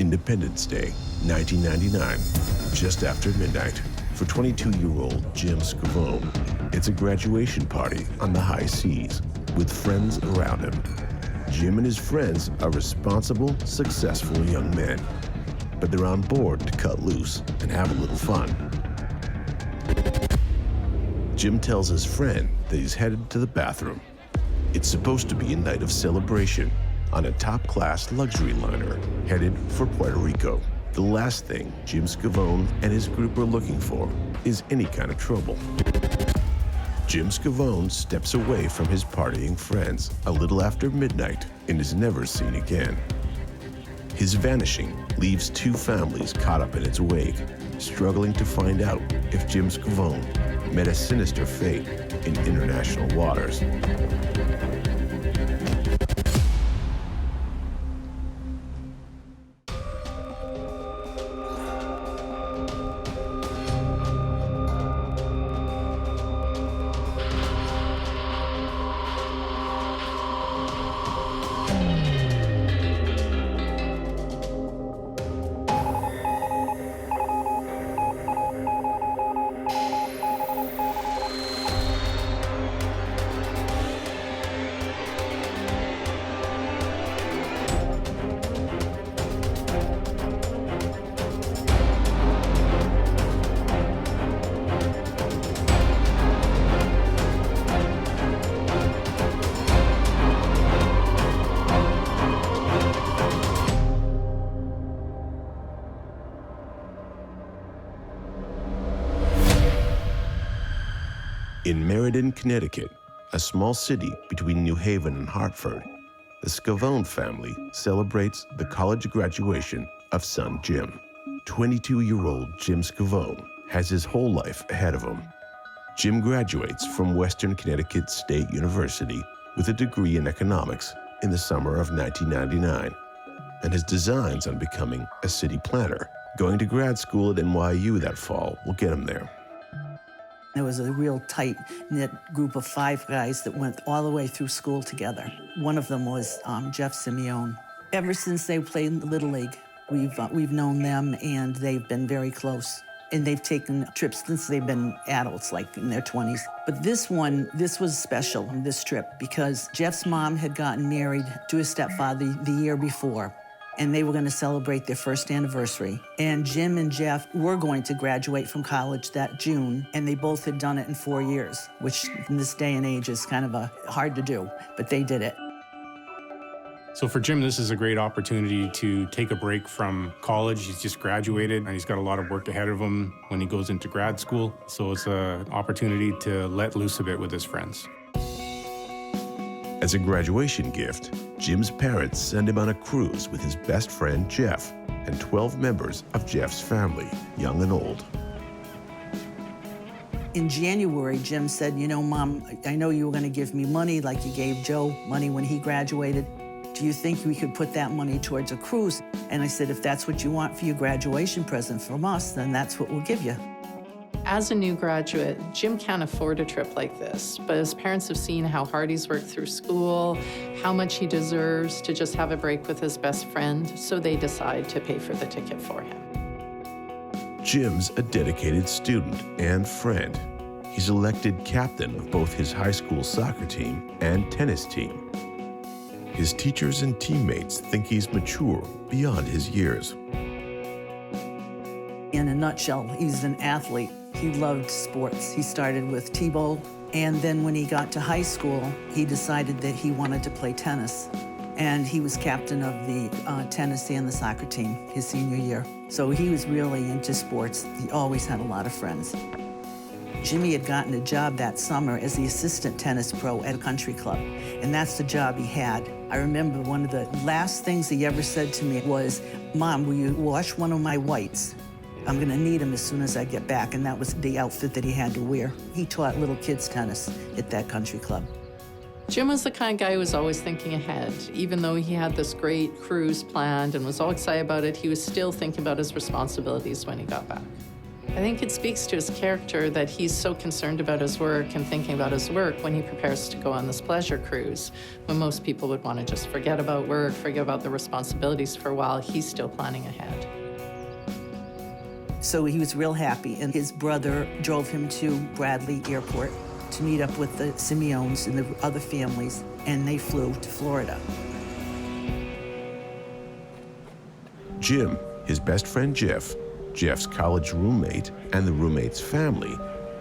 Independence Day, 1999, just after midnight. For 22-year-old Jim Scavone, it's a graduation party on the high seas with friends around him. Jim and his friends are responsible, successful young men, but they're on board to cut loose and have a little fun. Jim tells his friend that he's headed to the bathroom. It's supposed to be a night of celebration on a top-class luxury liner headed for Puerto Rico. The last thing Jim Scavone and his group are looking for is any kind of trouble. Jim Scavone steps away from his partying friends a little after midnight and is never seen again. His vanishing leaves two families caught up in its wake, struggling to find out if Jim Scavone met a sinister fate in international waters. In Meriden, Connecticut, a small city between New Haven and Hartford, the Scavone family celebrates the college graduation of son Jim. 22-year-old Jim Scavone has his whole life ahead of him. Jim graduates from Western Connecticut State University with a degree in economics in the summer of 1999 and has designs on becoming a city planner. Going to grad school at NYU that fall will get him there. There was a real tight-knit group of 5 guys that went all the way through school together. One of them was Jeff Simeone. Ever since they played in the Little League, we've known them, and they've been very close. And they've taken trips since they've been adults, like in their 20s. But this was special, this trip, because Jeff's mom had gotten married to his stepfather the year before, and they were going to celebrate their first anniversary. And Jim and Jeff were going to graduate from college that June, and they both had done it in 4 years, which in this day and age is kind of hard to do, but they did it. So for Jim, this is a great opportunity to take a break from college. He's just graduated, and he's got a lot of work ahead of him when he goes into grad school. So it's an opportunity to let loose a bit with his friends. As a graduation gift, Jim's parents send him on a cruise with his best friend, Jeff, and 12 members of Jeff's family, young and old. In January, Jim said, you know, Mom, I know you were going to give me money like you gave Joe money when he graduated. Do you think we could put that money towards a cruise? And I said, if that's what you want for your graduation present from us, then that's what we'll give you. As a new graduate, Jim can't afford a trip like this, but his parents have seen how hard he's worked through school, how much he deserves to just have a break with his best friend, so they decide to pay for the ticket for him. Jim's a dedicated student and friend. He's elected captain of both his high school soccer team and tennis team. His teachers and teammates think he's mature beyond his years. In a nutshell, he's an athlete. He loved sports. He started with T-ball, and then when he got to high school, he decided that he wanted to play tennis. And he was captain of the tennis and the soccer team his senior year. So he was really into sports. He always had a lot of friends. Jimmy had gotten a job that summer as the assistant tennis pro at a country club, and that's the job he had. I remember one of the last things he ever said to me was, Mom, will you wash one of my whites? I'm gonna need them as soon as I get back, and that was the outfit that he had to wear. He taught little kids tennis at that country club. Jim was the kind of guy who was always thinking ahead. Even though he had this great cruise planned and was all excited about it, he was still thinking about his responsibilities when he got back. I think it speaks to his character that he's so concerned about his work and thinking about his work when he prepares to go on this pleasure cruise. When most people would want to just forget about work, forget about the responsibilities for a while, he's still planning ahead. So he was real happy, and his brother drove him to Bradley Airport to meet up with the Simeons and the other families, and they flew to Florida. Jim, his best friend Jeff, Jeff's college roommate and the roommate's family,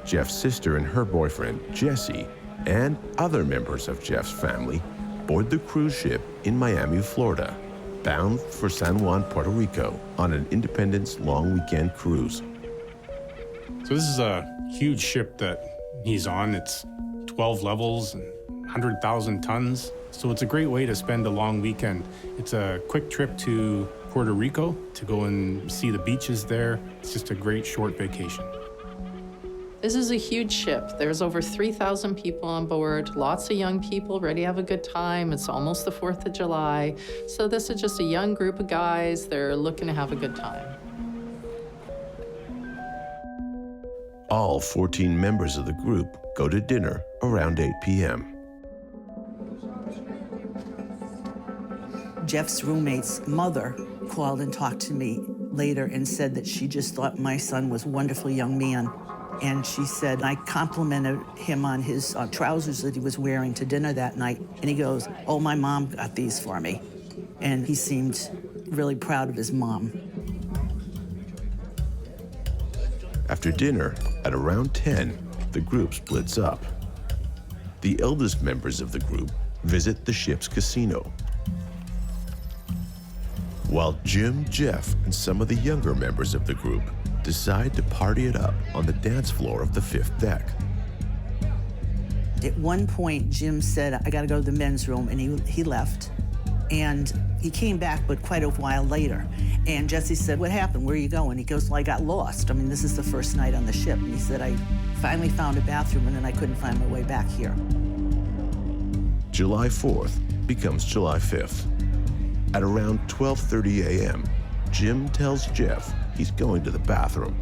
Jeff's sister and her boyfriend Jesse, and other members of Jeff's family board the cruise ship in Miami, Florida, bound for San Juan, Puerto Rico on an Independence long weekend cruise. So this is a huge ship that he's on. It's 12 levels and 100,000 tons. So it's a great way to spend a long weekend. It's a quick trip to Puerto Rico to go and see the beaches there. It's just a great short vacation. This is a huge ship. There's over 3,000 people on board, lots of young people ready to have a good time. It's almost the 4th of July. So this is just a young group of guys. They're looking to have a good time. All 14 members of the group go to dinner around 8 p.m. Jeff's roommate's mother called and talked to me later and said that she just thought my son was a wonderful young man. And she said, I complimented him on his trousers that he was wearing to dinner that night. And he goes, oh, my mom got these for me. And he seemed really proud of his mom. After dinner, at around 10, the group splits up. The eldest members of the group visit the ship's casino, while Jim, Jeff, and some of the younger members of the group decide to party it up on the dance floor of the 5th deck. At one point, Jim said, I gotta go to the men's room, and he left. And he came back, but quite a while later. And Jesse said, what happened? Where are you going? He goes, well, I got lost. I mean, this is the first night on the ship. And he said, I finally found a bathroom, and then I couldn't find my way back here. July 4th becomes July 5th. At around 12:30 a.m., Jim tells Jeff he's going to the bathroom.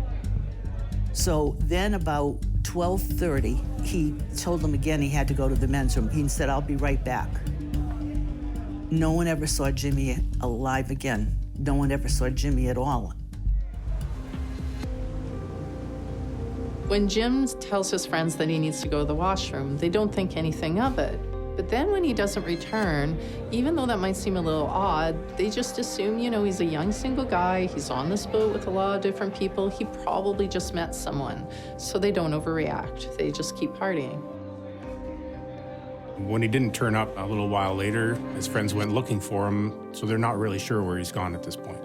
So then about 12:30, he told him again he had to go to the men's room. He said, I'll be right back. No one ever saw Jimmy alive again. No one ever saw Jimmy at all. When Jim tells his friends that he needs to go to the washroom, they don't think anything of it. But then when he doesn't return, even though that might seem a little odd, they just assume, he's a young single guy, he's on this boat with a lot of different people, he probably just met someone. So they don't overreact, they just keep partying. When he didn't turn up a little while later, his friends went looking for him, so they're not really sure where he's gone at this point.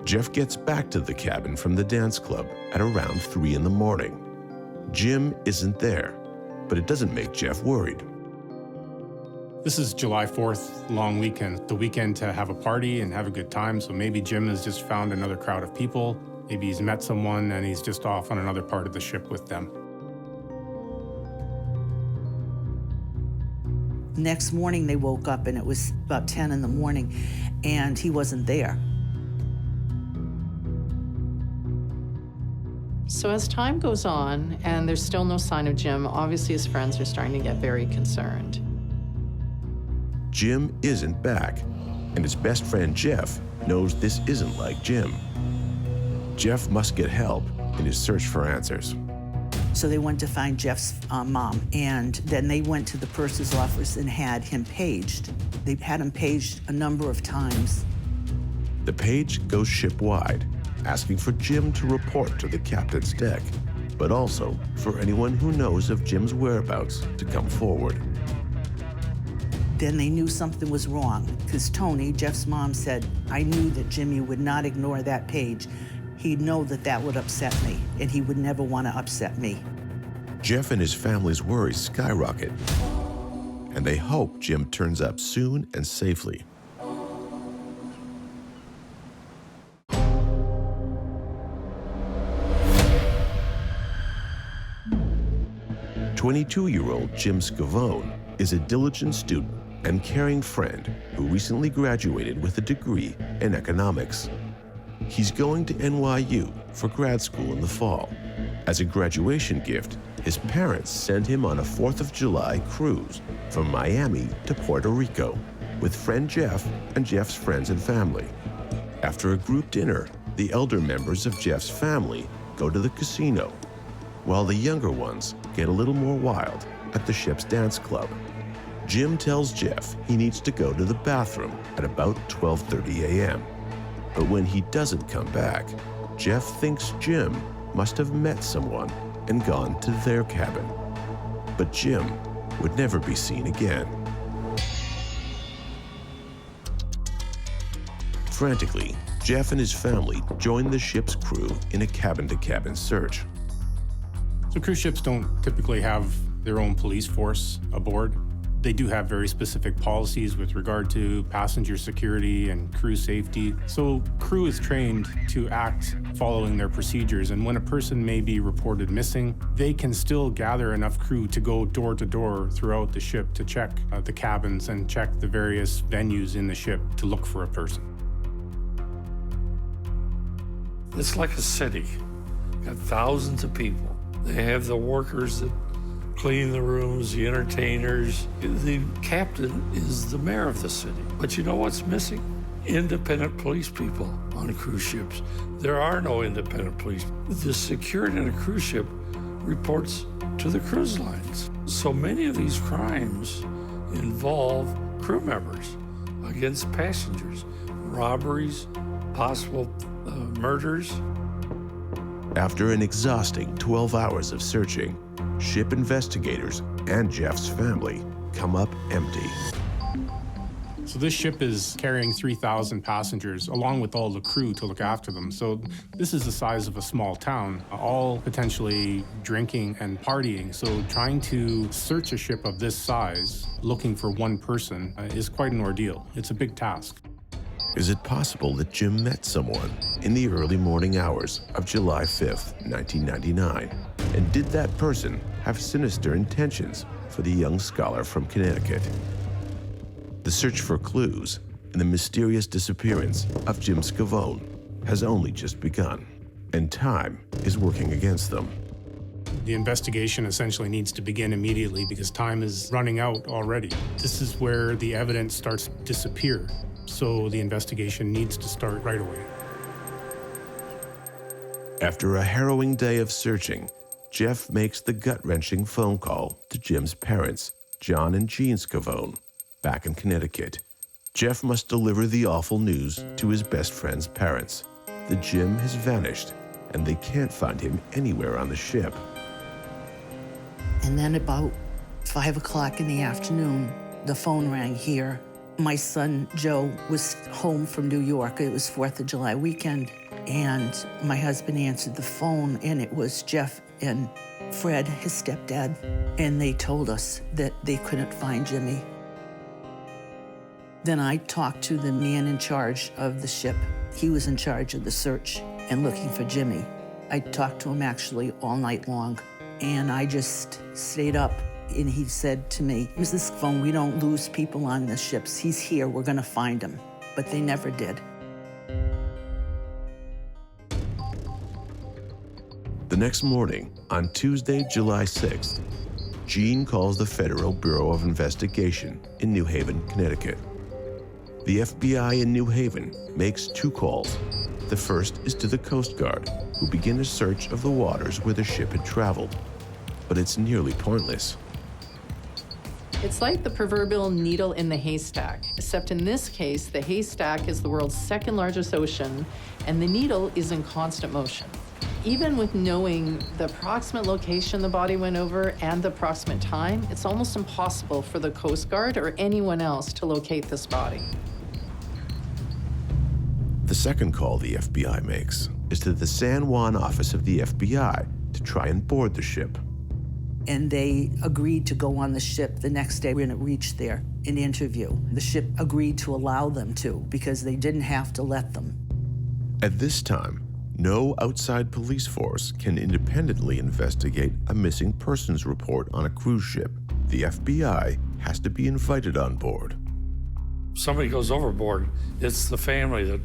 Jeff gets back to the cabin from the dance club at around 3 in the morning. Jim isn't there, but it doesn't make Jeff worried. This is July 4th, long weekend, the weekend to have a party and have a good time, so maybe Jim has just found another crowd of people, maybe he's met someone and he's just off on another part of the ship with them. Next morning, they woke up, and it was about 10 in the morning, and he wasn't there. So as time goes on, and there's still no sign of Jim, obviously his friends are starting to get very concerned. Jim isn't back, and his best friend Jeff knows this isn't like Jim. Jeff must get help in his search for answers. So they went to find Jeff's mom, and then they went to the purser's office and had him paged. They had him paged a number of times. The page goes ship-wide, asking for Jim to report to the captain's deck, but also for anyone who knows of Jim's whereabouts to come forward. Then they knew something was wrong, because Tony, Jeff's mom, said, I knew that Jimmy would not ignore that page. He'd know that that would upset me, and he would never want to upset me. Jeff and his family's worries skyrocket, and they hope Jim turns up soon and safely. "22-year-old Jim Scavone is a diligent student and caring friend who recently graduated with a degree in economics. He's going to NYU for grad school in the fall. As a graduation gift, his parents send him on a 4th of July cruise from Miami to Puerto Rico with friend Jeff and Jeff's friends and family. After a group dinner, the elder members of Jeff's family go to the casino, while the younger ones get a little more wild at the ship's dance club. Jim tells Jeff he needs to go to the bathroom at about 12:30 a.m. But when he doesn't come back, Jeff thinks Jim must have met someone and gone to their cabin. But Jim would never be seen again. Frantically, Jeff and his family join the ship's crew in a cabin-to-cabin search. So cruise ships don't typically have their own police force aboard. They do have very specific policies with regard to passenger security and crew safety. So crew is trained to act following their procedures. And when a person may be reported missing, they can still gather enough crew to go door to door throughout the ship to check the cabins and check the various venues in the ship to look for a person. It's like a city. Got thousands of people. They have the workers that clean the rooms, the entertainers. The captain is the mayor of the city. But you know what's missing? Independent police people on cruise ships. There are no independent police. The security in a cruise ship reports to the cruise lines. So many of these crimes involve crew members against passengers, robberies, possible murders. After an exhausting 12 hours of searching, ship investigators and Jeff's family come up empty. So this ship is carrying 3,000 passengers, along with all the crew to look after them. So this is the size of a small town, all potentially drinking and partying. So trying to search a ship of this size, looking for one person, is quite an ordeal. It's a big task. Is it possible that Jim met someone in the early morning hours of July 5th, 1999? And did that person have sinister intentions for the young scholar from Connecticut? The search for clues in the mysterious disappearance of Jim Scavone has only just begun, and time is working against them. The investigation essentially needs to begin immediately because time is running out already. This is where the evidence starts to disappear. So the investigation needs to start right away. After a harrowing day of searching, Jeff makes the gut-wrenching phone call to Jim's parents, John and Jean Scavone, back in Connecticut. Jeff must deliver the awful news to his best friend's parents that Jim has vanished and they can't find him anywhere on the ship. And then about 5 o'clock in the afternoon, the phone rang here. My son, Joe, was home from New York. It was 4th of July weekend. And my husband answered the phone, and it was Jeff and Fred, his stepdad. And they told us that they couldn't find Jimmy. Then I talked to the man in charge of the ship. He was in charge of the search and looking for Jimmy. I talked to him actually all night long. And I just stayed up. And he said to me, Mrs. Scavone, we don't lose people on the ships. He's here, we're gonna find him. But they never did. The next morning, on Tuesday, July 6th, Jean calls the Federal Bureau of Investigation in New Haven, Connecticut. The FBI in New Haven makes 2 calls. The first is to the Coast Guard, who begin a search of the waters where the ship had traveled. But it's nearly pointless. It's like the proverbial needle in the haystack, except in this case, the haystack is the world's 2nd largest ocean, and the needle is in constant motion. Even with knowing the approximate location the body went over and the approximate time, it's almost impossible for the Coast Guard or anyone else to locate this body. The second call the FBI makes is to the San Juan office of the FBI to try and board the ship. And they agreed to go on the ship the next day when it reached there and interview. The ship agreed to allow them to because they didn't have to let them. At this time, no outside police force can independently investigate a missing persons report on a cruise ship. The FBI has to be invited on board. Somebody goes overboard, it's the family that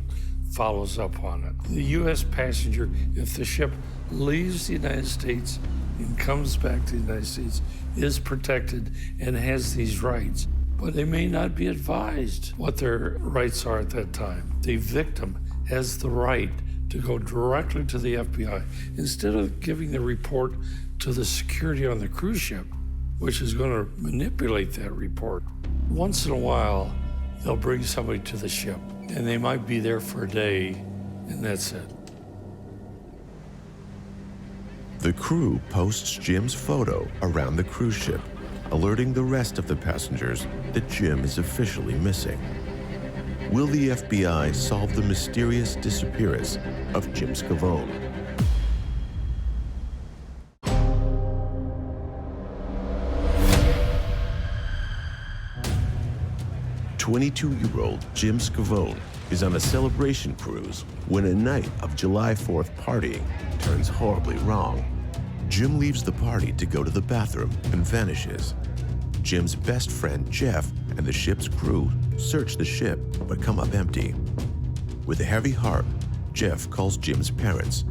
follows up on it. The U.S. passenger, if the ship leaves the United States and comes back to the United States, is protected and has these rights. But they may not be advised what their rights are at that time. The victim has the right to go directly to the FBI instead of giving the report to the security on the cruise ship, which is going to manipulate that report. Once in a while, they'll bring somebody to the ship, and they might be there for a day, and that's it. The crew posts Jim's photo around the cruise ship, alerting the rest of the passengers that Jim is officially missing. Will the FBI solve the mysterious disappearance of Jim Scavone? 22-year-old Jim Scavone is on a celebration cruise when a night of July 4th partying turns horribly wrong. Jim leaves the party to go to the bathroom and vanishes. Jim's best friend Jeff and the ship's crew search the ship but come up empty. With a heavy heart, Jeff calls Jim's parents.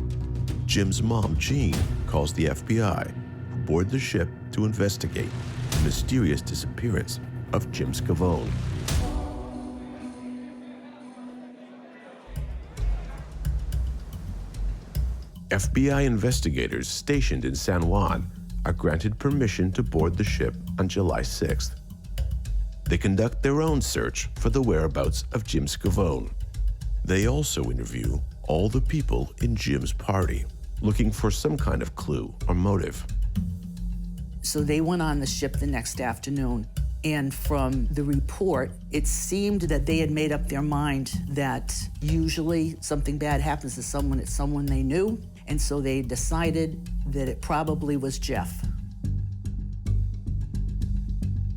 Jim's mom, Jean, calls the FBI, who board the ship to investigate the mysterious disappearance of Jim Scavone. FBI investigators stationed in San Juan are granted permission to board the ship on July 6th. They conduct their own search for the whereabouts of Jim Scavone. They also interview all the people in Jim's party, looking for some kind of clue or motive. So they went on the ship the next afternoon, and from the report, it seemed that they had made up their mind that usually something bad happens to someone, it's someone they knew, and so they decided that it probably was Jeff.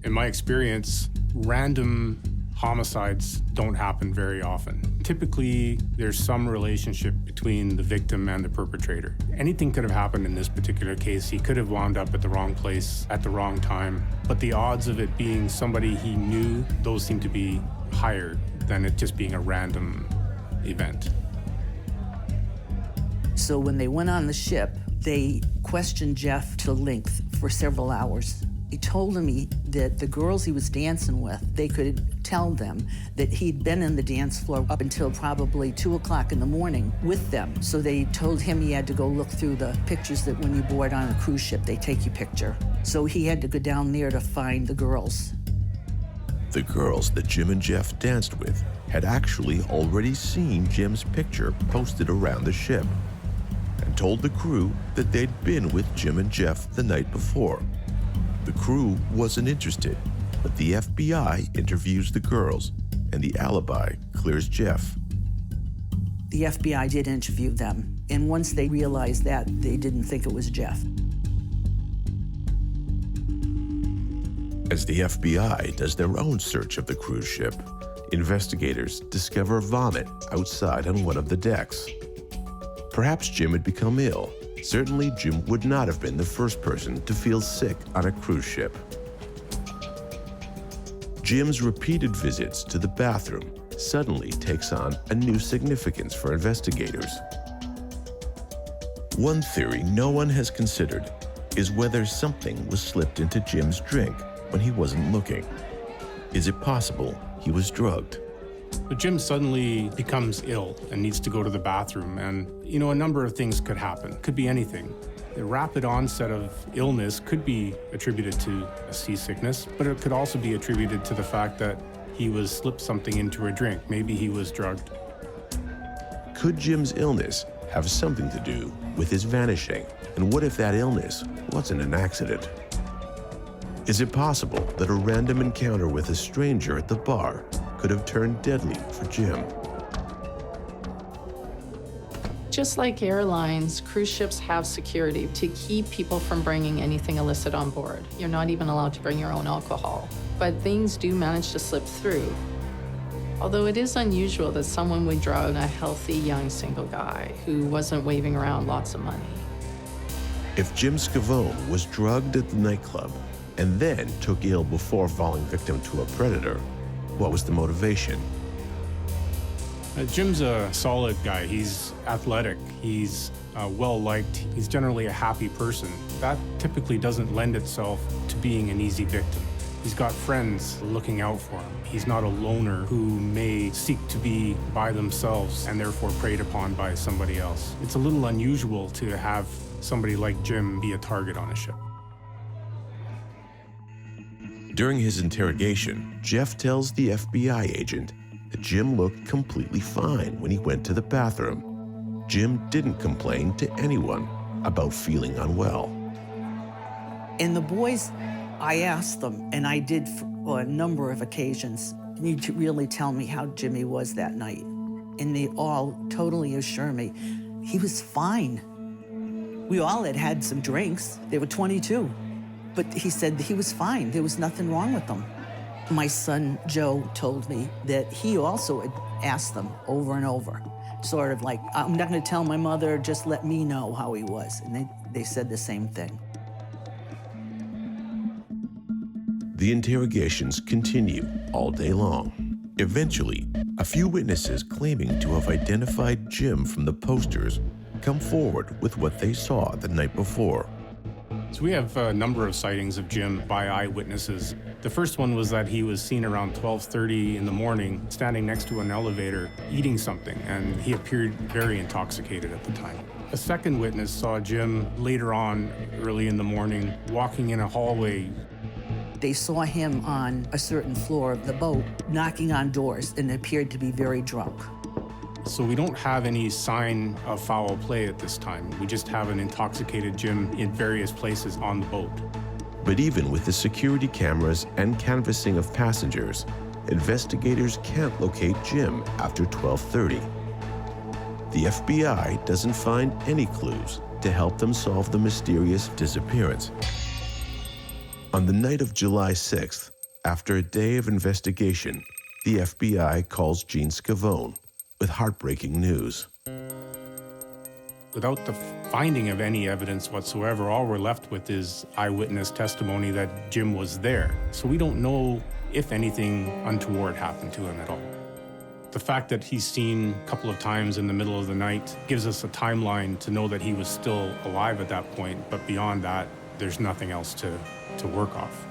In my experience, random homicides don't happen very often. Typically, there's some relationship between the victim and the perpetrator. Anything could have happened in this particular case. He could have wound up at the wrong place at the wrong time. But the odds of it being somebody he knew, those seem to be higher than it just being a random event. So when they went on the ship, they questioned Jeff to length for several hours. He told them that the girls he was dancing with, they could tell them that he'd been in the dance floor up until probably 2 o'clock in the morning with them. So they told him he had to go look through the pictures that when you board on a cruise ship, they take your picture. So he had to go down there to find the girls. The girls that Jim and Jeff danced with had actually already seen Jim's picture posted around the ship and told the crew that they'd been with Jim and Jeff the night before. The crew wasn't interested, but the FBI interviews the girls, and the alibi clears Jeff. The FBI did interview them, and once they realized that, they didn't think it was Jeff. As the FBI does their own search of the cruise ship, investigators discover vomit outside on one of the decks. Perhaps Jim had become ill. Certainly, Jim would not have been the first person to feel sick on a cruise ship. Jim's repeated visits to the bathroom suddenly takes on a new significance for investigators. One theory no one has considered is whether something was slipped into Jim's drink when he wasn't looking. Is it possible he was drugged? But Jim suddenly becomes ill and needs to go to the bathroom, and a number of things could happen. Could be anything. The rapid onset of illness could be attributed to a seasickness, but it could also be attributed to the fact that he was slipped something into a drink. Maybe he was drugged. Could Jim's illness have something to do with his vanishing? And what if that illness wasn't an accident? Is it possible that a random encounter with a stranger at the bar could have turned deadly for Jim? Just like airlines, cruise ships have security to keep people from bringing anything illicit on board. You're not even allowed to bring your own alcohol. But things do manage to slip through. Although it is unusual that someone would drug a healthy young single guy who wasn't waving around lots of money. If Jim Scavone was drugged at the nightclub and then took ill before falling victim to a predator, what was the motivation? Jim's a solid guy. He's athletic. He's well-liked. He's generally a happy person. That typically doesn't lend itself to being an easy victim. He's got friends looking out for him. He's not a loner who may seek to be by themselves and therefore preyed upon by somebody else. It's a little unusual to have somebody like Jim be a target on a ship. During his interrogation, Jeff tells the FBI agent that Jim looked completely fine when he went to the bathroom. Jim didn't complain to anyone about feeling unwell. And the boys, I asked them, and I did for a number of occasions, can you really tell me how Jimmy was that night? And they all totally assure me he was fine. We all had had some drinks. They were 22. But he said he was fine. There was nothing wrong with him. My son, Joe, told me that he also had asked them over and over, sort of like, I'm not going to tell my mother, just let me know how he was. And they said the same thing. The interrogations continue all day long. Eventually, a few witnesses claiming to have identified Jim from the posters come forward with what they saw the night before. So we have a number of sightings of Jim by eyewitnesses. The first one was that he was seen around 12:30 in the morning, standing next to an elevator, eating something, and he appeared very intoxicated at the time. A second witness saw Jim later on, early in the morning, walking in a hallway. They saw him on a certain floor of the boat, knocking on doors, and appeared to be very drunk. So we don't have any sign of foul play at this time. We just have an intoxicated Jim in various places on the boat. But even with the security cameras and canvassing of passengers, investigators can't locate Jim after 12:30. The FBI doesn't find any clues to help them solve the mysterious disappearance. On the night of July 6th, after a day of investigation, the FBI calls Gene Scavone with heartbreaking news. Without the finding of any evidence whatsoever, all we're left with is eyewitness testimony that Jim was there. So we don't know if anything untoward happened to him at all. The fact that he's seen a couple of times in the middle of the night gives us a timeline to know that he was still alive at that point, but beyond that, there's nothing else to work off.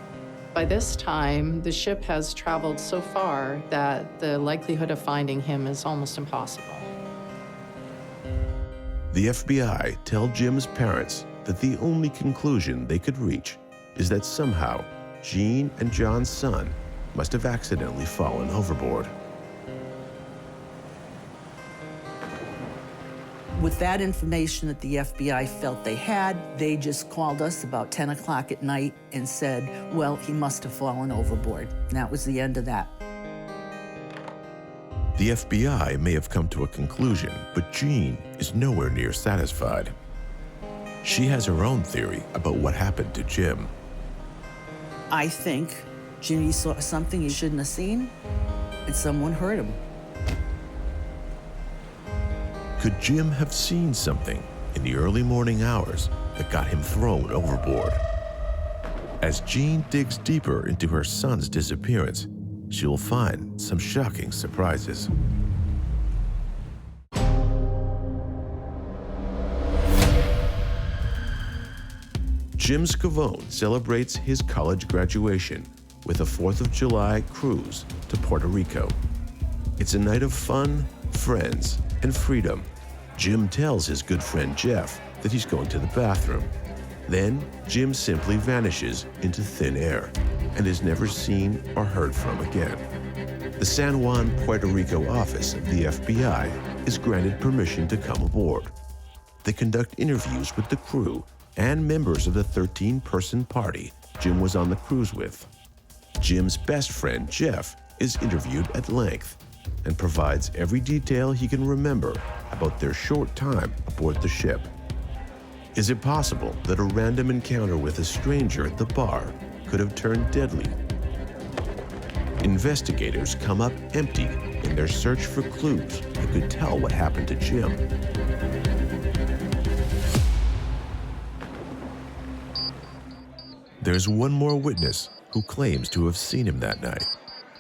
By this time, the ship has traveled so far that the likelihood of finding him is almost impossible. The FBI tell Jim's parents that the only conclusion they could reach is that somehow Gene and John's son must have accidentally fallen overboard. With that information that the FBI felt they had, they just called us about 10 o'clock at night and said, well, he must have fallen overboard. And that was the end of that. The FBI may have come to a conclusion, but Jean is nowhere near satisfied. She has her own theory about what happened to Jim. I think Jimmy saw something he shouldn't have seen, and someone hurt him. Could Jim have seen something in the early morning hours that got him thrown overboard? As Jean digs deeper into her son's disappearance, she'll find some shocking surprises. Jim Scavone celebrates his college graduation with a 4th of July cruise to Puerto Rico. It's a night of fun, friends, and freedom. Jim tells his good friend Jeff that he's going to the bathroom. Then, Jim simply vanishes into thin air and is never seen or heard from again. The San Juan, Puerto Rico office of the FBI is granted permission to come aboard. They conduct interviews with the crew and members of the 13-person party Jim was on the cruise with. Jim's best friend, Jeff, is interviewed at length and provides every detail he can remember about their short time aboard the ship. Is it possible that a random encounter with a stranger at the bar could have turned deadly? Investigators come up empty in their search for clues that could tell what happened to Jim. There's one more witness who claims to have seen him that night.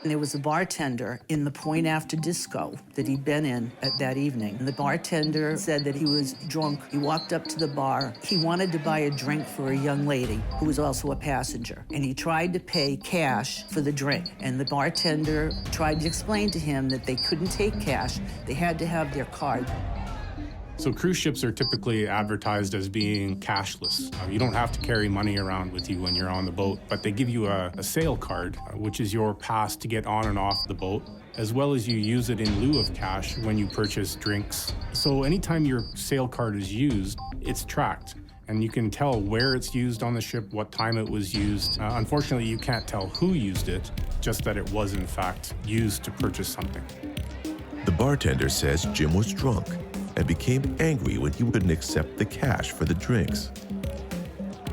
And there was a bartender in the Point After disco that he'd been in at that evening. And the bartender said that he was drunk. He walked up to the bar. He wanted to buy a drink for a young lady who was also a passenger. And he tried to pay cash for the drink. And the bartender tried to explain to him that they couldn't take cash. They had to have their card. So cruise ships are typically advertised as being cashless. You don't have to carry money around with you when you're on the boat, but they give you a sail card, which is your pass to get on and off the boat, as well as you use it in lieu of cash when you purchase drinks. So anytime your sail card is used, it's tracked. And you can tell where it's used on the ship, what time it was used. Unfortunately, you can't tell who used it, just that it was in fact used to purchase something. The bartender says Jim was drunk and became angry when he wouldn't accept the cash for the drinks.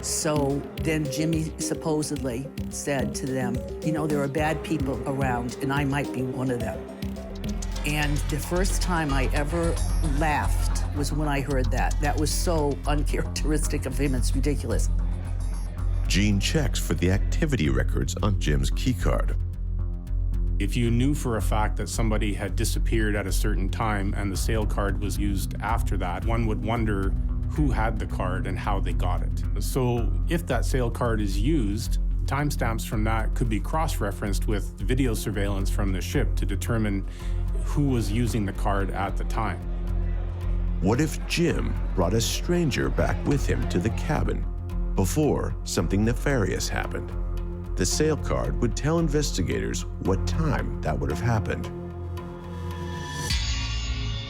So then Jimmy supposedly said to them, you know, there are bad people around, and I might be one of them. And the first time I ever laughed was when I heard that. That was so uncharacteristic of him, it's ridiculous. Gene checks for the activity records on Jim's keycard. If you knew for a fact that somebody had disappeared at a certain time and the sail card was used after that, one would wonder who had the card and how they got it. So if that sail card is used, timestamps from that could be cross-referenced with video surveillance from the ship to determine who was using the card at the time. What if Jim brought a stranger back with him to the cabin before something nefarious happened? The sail card would tell investigators what time that would have happened.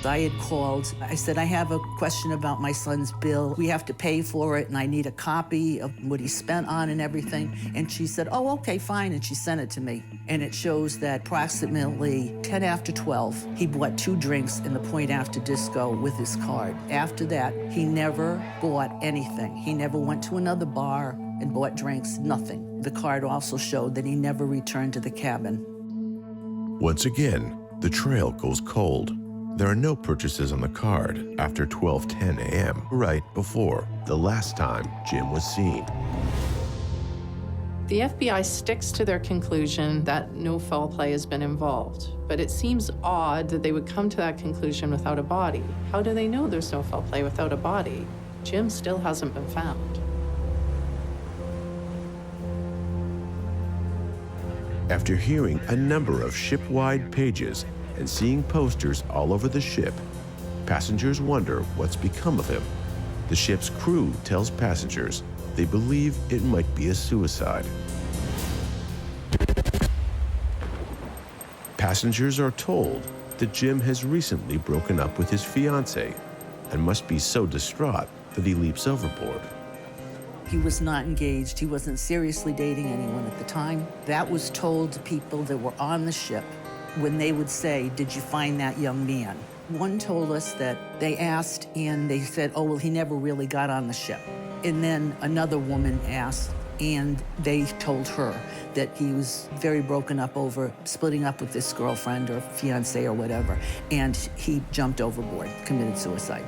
I had called. I said, I have a question about my son's bill. We have to pay for it, and I need a copy of what he spent on and everything. And she said, oh, okay, fine, and she sent it to me. And it shows that approximately 10 after 12, he bought 2 drinks in the Point After disco with his card. After that, he never bought anything. He never went to another bar and bought drinks, nothing. The card also showed that he never returned to the cabin. Once again, the trail goes cold. There are no purchases on the card after 12:10 a.m., right before the last time Jim was seen. The FBI sticks to their conclusion that no foul play has been involved, but it seems odd that they would come to that conclusion without a body. How do they know there's no foul play without a body? Jim still hasn't been found. After hearing a number of ship-wide pages and seeing posters all over the ship, passengers wonder what's become of him. The ship's crew tells passengers they believe it might be a suicide. Passengers are told that Jim has recently broken up with his fiancée and must be so distraught that he leaps overboard. He was not engaged. He wasn't seriously dating anyone at the time. That was told to people that were on the ship when they would say, did you find that young man? One told us that they asked and they said, oh, well, he never really got on the ship. And then another woman asked and they told her that he was very broken up over splitting up with this girlfriend or fiancé or whatever. And he jumped overboard, committed suicide.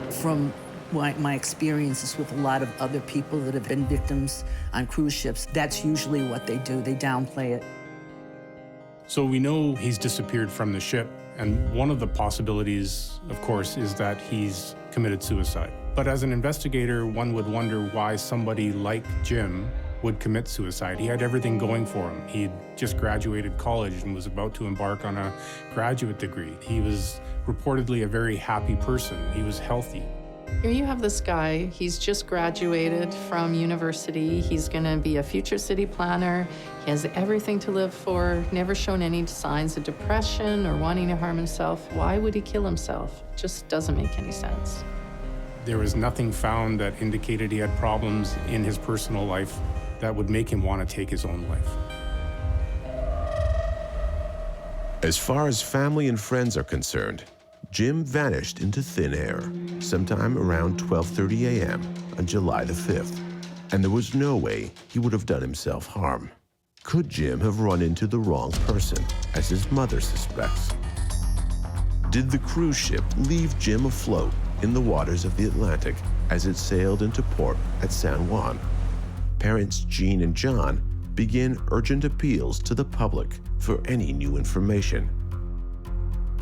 From my experiences with a lot of other people that have been victims on cruise ships, that's usually what they do. They downplay it. So we know he's disappeared from the ship, and one of the possibilities, of course, is that he's committed suicide. But as an investigator, one would wonder why somebody like Jim would commit suicide. He had everything going for him. He'd just graduated college and was about to embark on a graduate degree. He was reportedly a very happy person. He was healthy. Here you have this guy, he's just graduated from university, he's gonna be a future city planner, he has everything to live for, never shown any signs of depression or wanting to harm himself. Why would he kill himself? It just doesn't make any sense. There was nothing found that indicated he had problems in his personal life that would make him want to take his own life. As far as family and friends are concerned, Jim vanished into thin air sometime around 12:30 a.m. on July the 5th, and there was no way he would have done himself harm. Could Jim have run into the wrong person, as his mother suspects? Did the cruise ship leave Jim afloat in the waters of the Atlantic as it sailed into port at San Juan? Parents Jean and John begin urgent appeals to the public for any new information.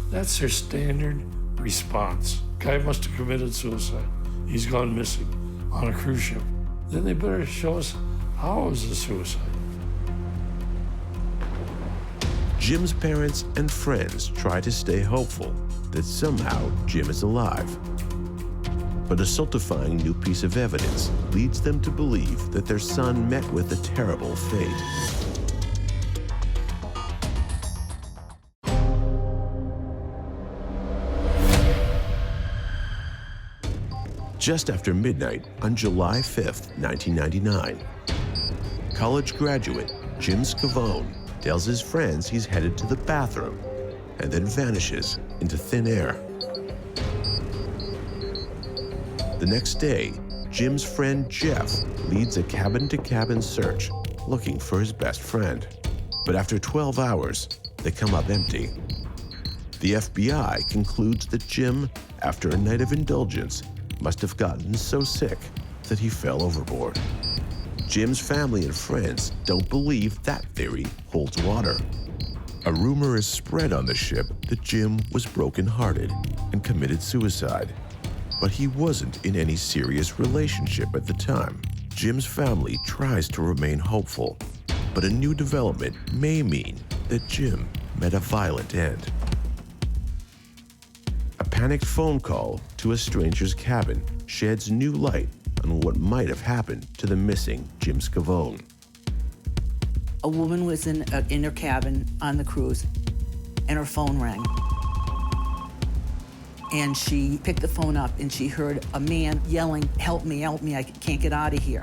That's their standard response. Guy must have committed suicide. He's gone missing on a cruise ship. Then they better show us how it was a suicide. Jim's parents and friends try to stay hopeful that somehow Jim is alive. But a stultifying new piece of evidence leads them to believe that their son met with a terrible fate. Just after midnight on July 5th, 1999, college graduate Jim Scavone tells his friends he's headed to the bathroom and then vanishes into thin air. The next day, Jim's friend Jeff leads a cabin-to-cabin search looking for his best friend. But after 12 hours, they come up empty. The FBI concludes that Jim, after a night of indulgence, must have gotten so sick that he fell overboard. Jim's family and friends don't believe that theory holds water. A rumor is spread on the ship that Jim was brokenhearted and committed suicide. But he wasn't in any serious relationship at the time. Jim's family tries to remain hopeful, but a new development may mean that Jim met a violent end. A panicked phone call to a stranger's cabin sheds new light on what might have happened to the missing Jim Scavone. A woman was in her cabin on the cruise, and her phone rang. And she picked the phone up, and she heard a man yelling, help me, I can't get out of here."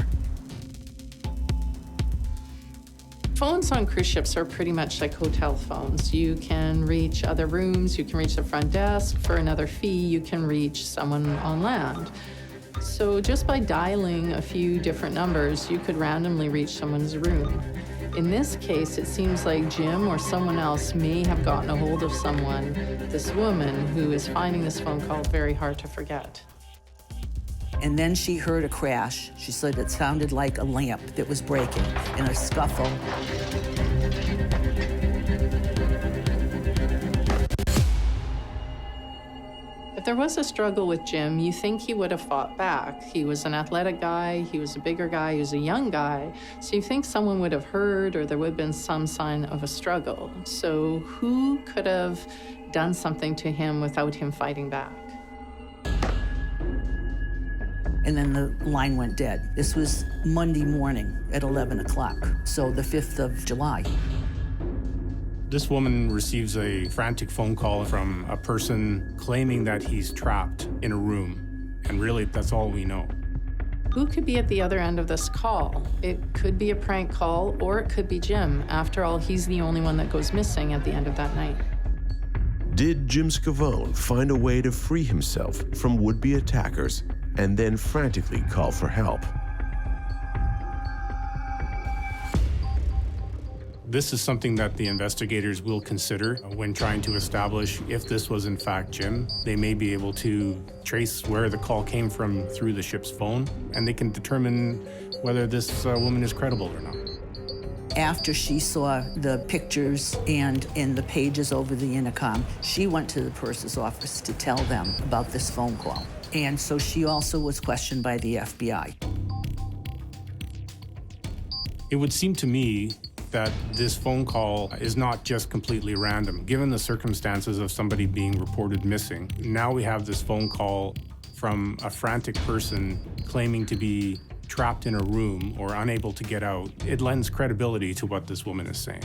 Phones on cruise ships are pretty much like hotel phones. You can reach other rooms, you can reach the front desk. For another fee, you can reach someone on land. So just by dialing a few different numbers, you could randomly reach someone's room. In this case, it seems like Jim or someone else may have gotten a hold of someone, this woman, who is finding this phone call very hard to forget. And then she heard a crash. She said it sounded like a lamp that was breaking, and a scuffle. If there was a struggle with Jim, you think he would have fought back. He was an athletic guy, he was a bigger guy, he was a young guy. So you think someone would have heard, or there would have been some sign of a struggle. So who could have done something to him without him fighting back? And then the line went dead. This was Monday morning at 11 o'clock, so the 5th of July. This woman receives a frantic phone call from a person claiming that he's trapped in a room. And really, that's all we know. Who could be at the other end of this call? It could be a prank call, or it could be Jim. After all, he's the only one that goes missing at the end of that night. Did Jim Scavone find a way to free himself from would-be attackers and then frantically call for help? This is something that the investigators will consider when trying to establish if this was in fact Jim. They may be able to trace where the call came from through the ship's phone, and they can determine whether this woman is credible or not. After she saw the pictures and in the pages over the intercom, she went to the purser's office to tell them about this phone call. And so she also was questioned by the FBI. It would seem to me that this phone call is not just completely random. Given the circumstances of somebody being reported missing, now we have this phone call from a frantic person claiming to be trapped in a room or unable to get out. It lends credibility to what this woman is saying.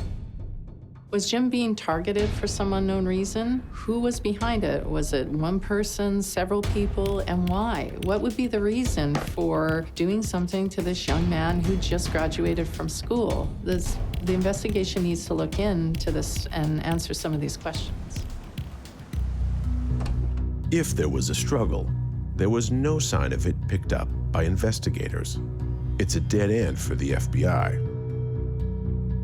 Was Jim being targeted for some unknown reason? Who was behind it? Was it one person, several people, and why? What would be the reason for doing something to this young man who just graduated from school? The investigation needs to look into this and answer some of these questions. If there was a struggle, there was no sign of it picked up by investigators. It's a dead end for the FBI.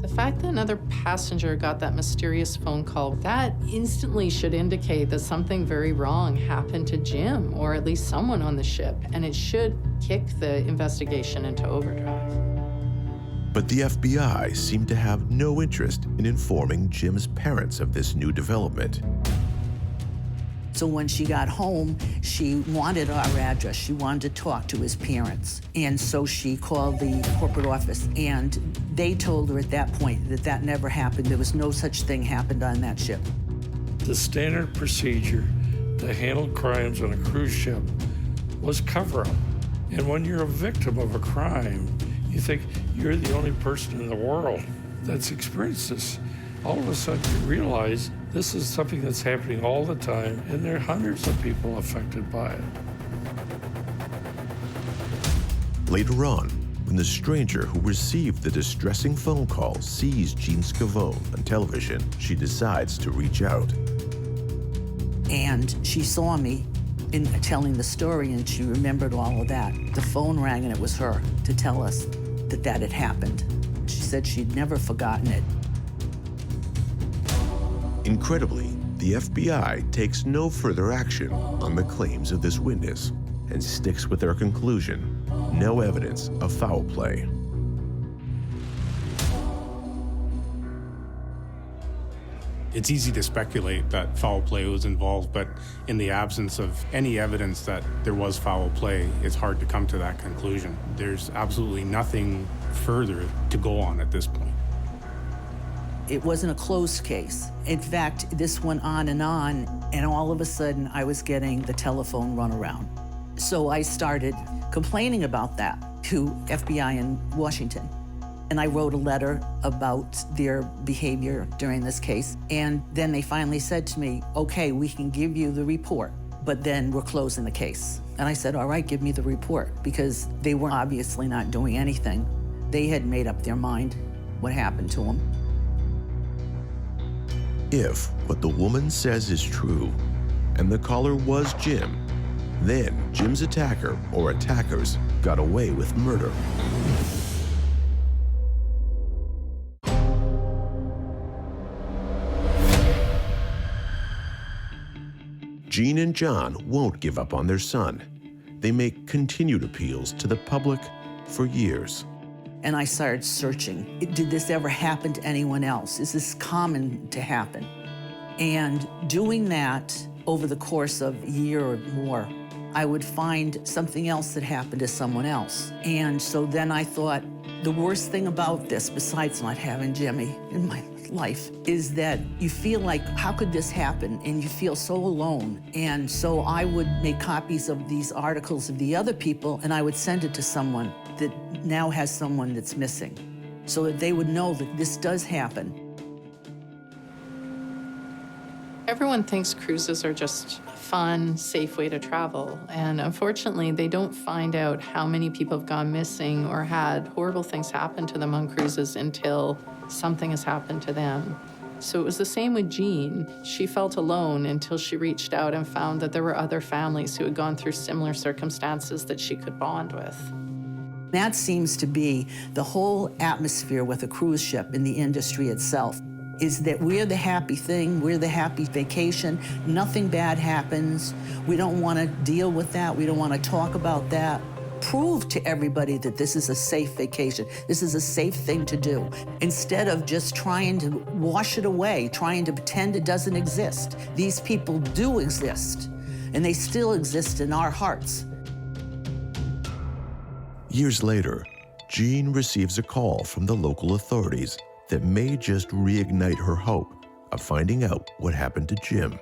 The fact that another passenger got that mysterious phone call, that instantly should indicate that something very wrong happened to Jim, or at least someone on the ship, and it should kick the investigation into overdrive. But the FBI seemed to have no interest in informing Jim's parents of this new development. So when she got home, she wanted our address. She wanted to talk to his parents. And so she called the corporate office, and they told her at that point that that never happened. There was no such thing happened on that ship. The standard procedure to handle crimes on a cruise ship was cover-up. And when you're a victim of a crime, you think you're the only person in the world that's experienced this. All of a sudden you realize this is something that's happening all the time, and there are hundreds of people affected by it. Later on, when the stranger who received the distressing phone call sees Jean Scavone on television, she decides to reach out. And she saw me in telling the story, and she remembered all of that. The phone rang, and it was her to tell us that that had happened. She said she'd never forgotten it. Incredibly, the FBI takes no further action on the claims of this witness and sticks with their conclusion: no evidence of foul play. It's easy to speculate that foul play was involved, but in the absence of any evidence that there was foul play, it's hard to come to that conclusion. There's absolutely nothing further to go on at this point. It wasn't a closed case. In fact, this went on, and all of a sudden I was getting the telephone runaround. So I started complaining about that to FBI in Washington. And I wrote a letter about their behavior during this case. And then they finally said to me, okay, we can give you the report, but then we're closing the case. And I said, all right, give me the report, because they were obviously not doing anything. They had made up their mind what happened to them. If what the woman says is true, and the caller was Jim, then Jim's attacker or attackers got away with murder. Jean and John won't give up on their son. They make continued appeals to the public for years. And I started searching. Did this ever happen to anyone else? Is this common to happen? And doing that over the course of a year or more, I would find something else that happened to someone else. And so then I thought, the worst thing about this, besides not having Jimmy in my life, is that you feel like, how could this happen? And you feel so alone. And so I would make copies of these articles of the other people, and I would send it to someone that now has someone that's missing, so that they would know that this does happen. Everyone thinks cruises are just a fun, safe way to travel. And unfortunately, they don't find out how many people have gone missing or had horrible things happen to them on cruises until something has happened to them. So it was the same with Jean. She felt alone until she reached out and found that there were other families who had gone through similar circumstances that she could bond with. That seems to be the whole atmosphere with a cruise ship in the industry itself, is that we're the happy thing, we're the happy vacation, nothing bad happens, we don't want to deal with that, we don't want to talk about that. Prove to everybody that this is a safe vacation, this is a safe thing to do, instead of just trying to wash it away, trying to pretend it doesn't exist. These people do exist, and they still exist in our hearts. Years later, Jean receives a call from the local authorities that may just reignite her hope of finding out what happened to Jim.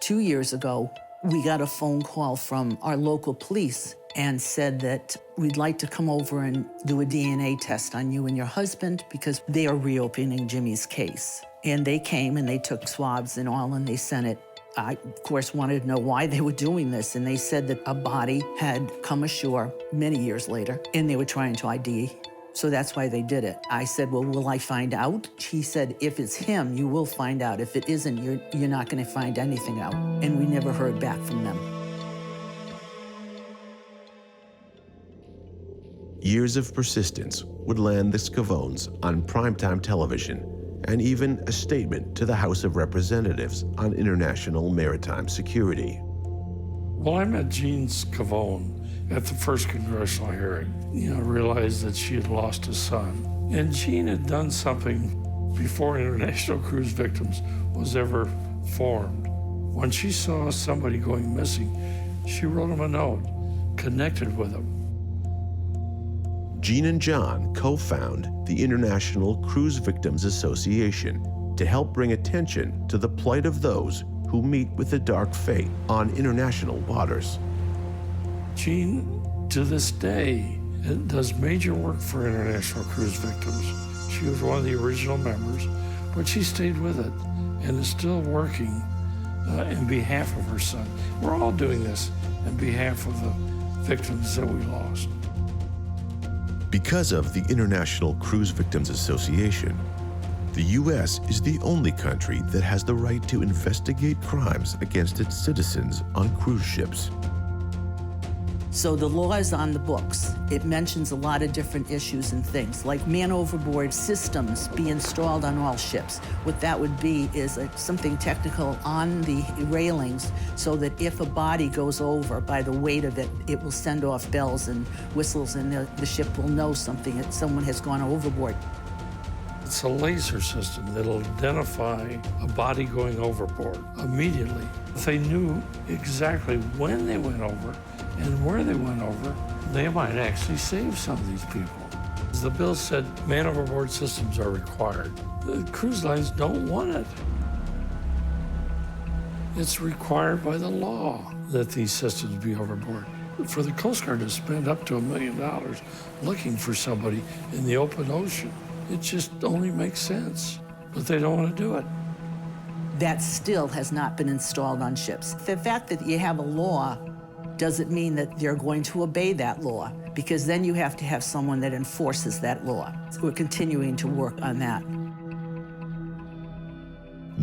2 years ago, we got a phone call from our local police and said that we'd like to come over and do a DNA test on you and your husband because they are reopening Jimmy's case. And they came and they took swabs and all, and they sent it. I, of course, wanted to know why they were doing this, and they said that a body had come ashore many years later, and they were trying to ID. So that's why they did it. I said, well, will I find out? He said, if it's him, you will find out. If it isn't, you're not going to find anything out. And we never heard back from them. Years of persistence would land the Scavones on primetime television, and even a statement to the House of Representatives on international maritime security. Well, I met Jean Scavone at the first congressional hearing, realized that she had lost a son. And Jean had done something before International Cruise Victims was ever formed. When she saw somebody going missing, she wrote him a note, connected with him. Jean and John co-found the International Cruise Victims Association to help bring attention to the plight of those who meet with a dark fate on international waters. Jean, to this day, does major work for International Cruise Victims. She was one of the original members, but she stayed with it and is still working in behalf of her son. We're all doing this in behalf of the victims that we lost. Because of the International Cruise Victims Association, the U.S. is the only country that has the right to investigate crimes against its citizens on cruise ships. So the law is on the books. It mentions a lot of different issues and things, like man overboard systems be installed on all ships. What that would be is something technical on the railings so that if a body goes over by the weight of it, it will send off bells and whistles and the ship will know something, that someone has gone overboard. It's a laser system that'll identify a body going overboard immediately. If they knew exactly when they went over and where they went over, they might actually save some of these people. As the bill said, man overboard systems are required. The cruise lines don't want it. It's required by the law that these systems be overboard. For the Coast Guard to spend up to $1 million looking for somebody in the open ocean, it just only makes sense, but they don't want to do it. That still has not been installed on ships. The fact that you have a law doesn't mean that they're going to obey that law, because then you have to have someone that enforces that law. We're continuing to work on that.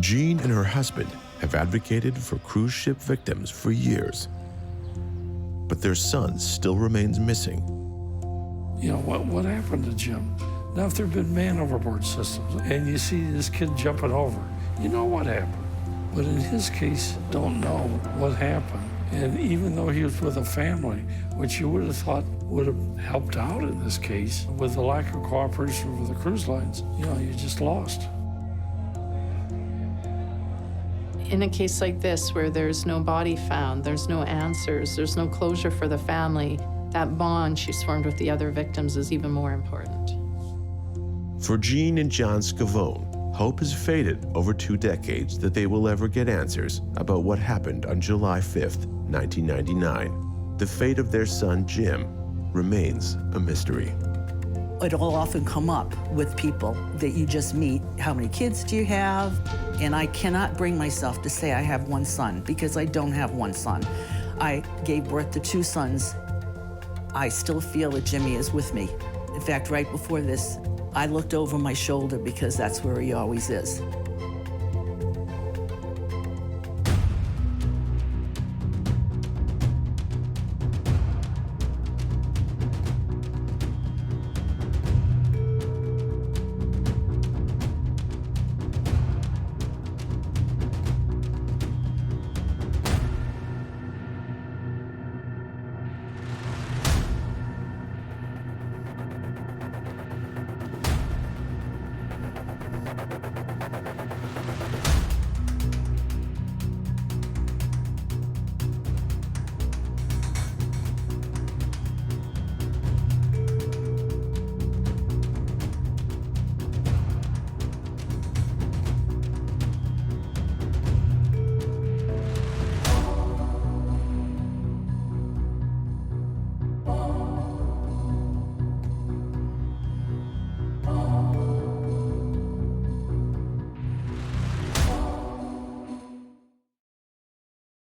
Jean and her husband have advocated for cruise ship victims for years, but their son still remains missing. What happened to Jim? Now, if there had been man overboard systems and you see this kid jumping over, you know what happened. But in his case, don't know what happened. And even though he was with a family, which you would have thought would have helped out in this case, with the lack of cooperation with the cruise lines, you just lost. In a case like this, where there's no body found, there's no answers, there's no closure for the family, that bond she's formed with the other victims is even more important. For Jean and John Scavone, hope has faded over 2 decades that they will ever get answers about what happened on July 5th, 1999. The fate of their son, Jim, remains a mystery. It'll often come up with people that you just meet. How many kids do you have? And I cannot bring myself to say I have one son, because I don't have one son. I gave birth to 2 sons. I still feel that Jimmy is with me. In fact, right before this, I looked over my shoulder because that's where he always is.